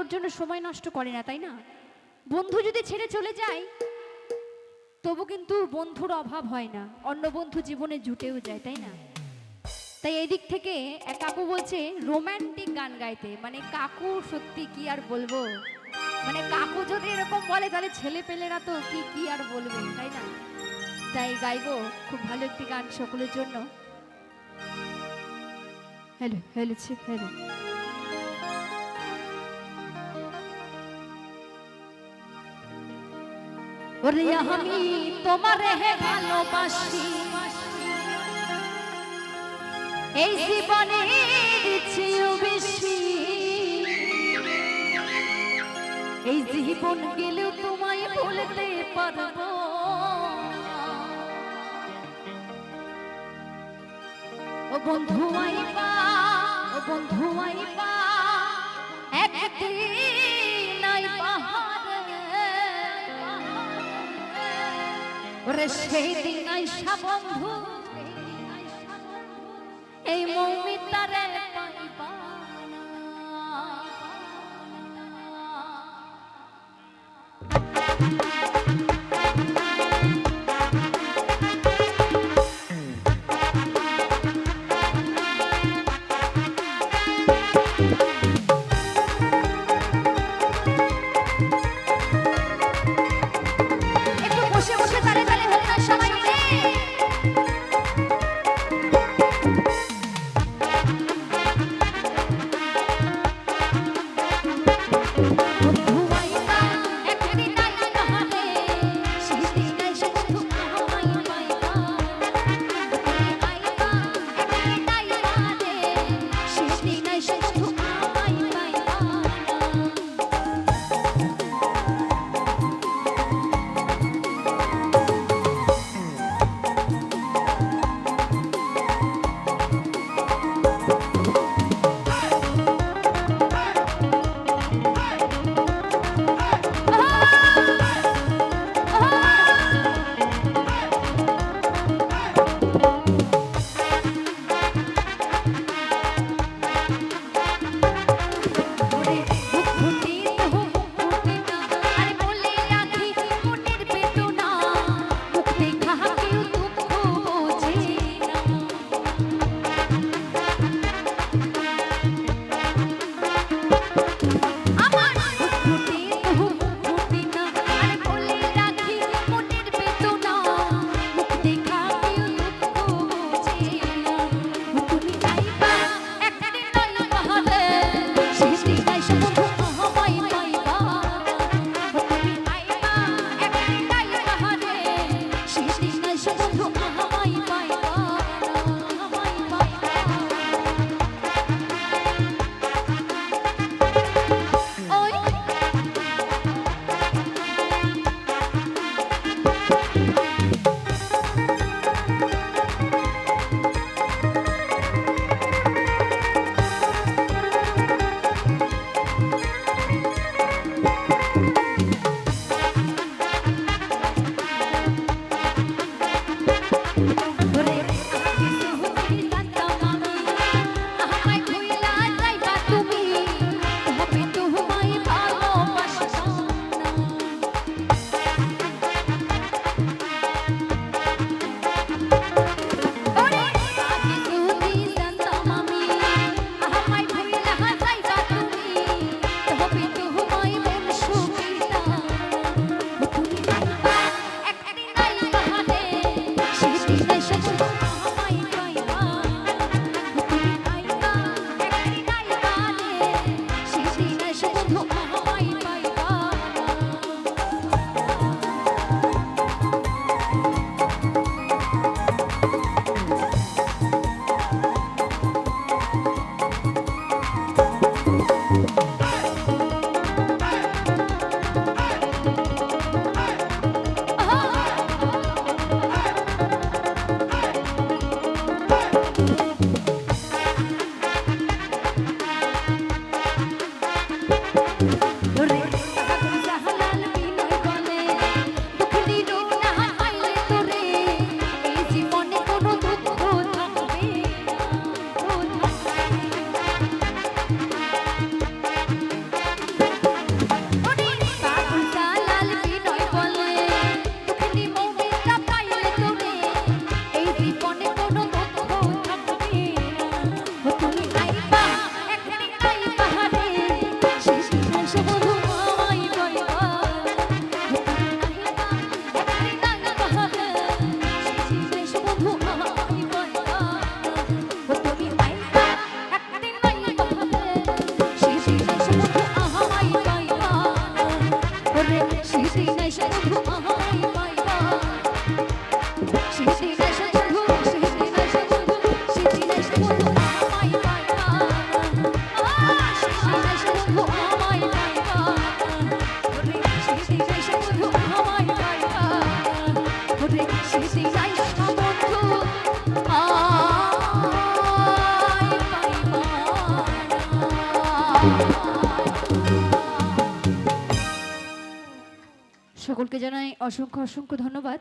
ওর জন্য সময় নষ্ট করে না, তাই না? বন্ধু যদি ছেড়ে চলে যায় তবু কিন্তু বন্ধুর অভাব হয় না, অন্য বন্ধু জীবনে জুটেও যায়, তাই না? তাই এই দিক থেকে এক কাকু বলছে রোমান্টিক গান গাইতে। মানে কাকু সত্যি কি আর বলবো, মানে কাকু যদি এরকম বলে তাহলে ছেলে পেলেরা তো কি কি আর বলবে, তাই না? তাই গাইবো খুব ভালো একটি গান সকলের জন্য। Hello hello hello. ওরে আমি তোমারে ভালোবাসি, এই জীবনে চেয়েও বেশি, এই জীবন গেলেও তোমায় ভুলতে পারবো। ও বন্ধু আইবা, ও বন্ধু আইবা, একদিন আইবা ওরে সেই দিন আইসা বন্ধু এই মৌমিতারে পাইবা। সকলকে জানাই অসংখ্য অসংখ্য ধন্যবাদ।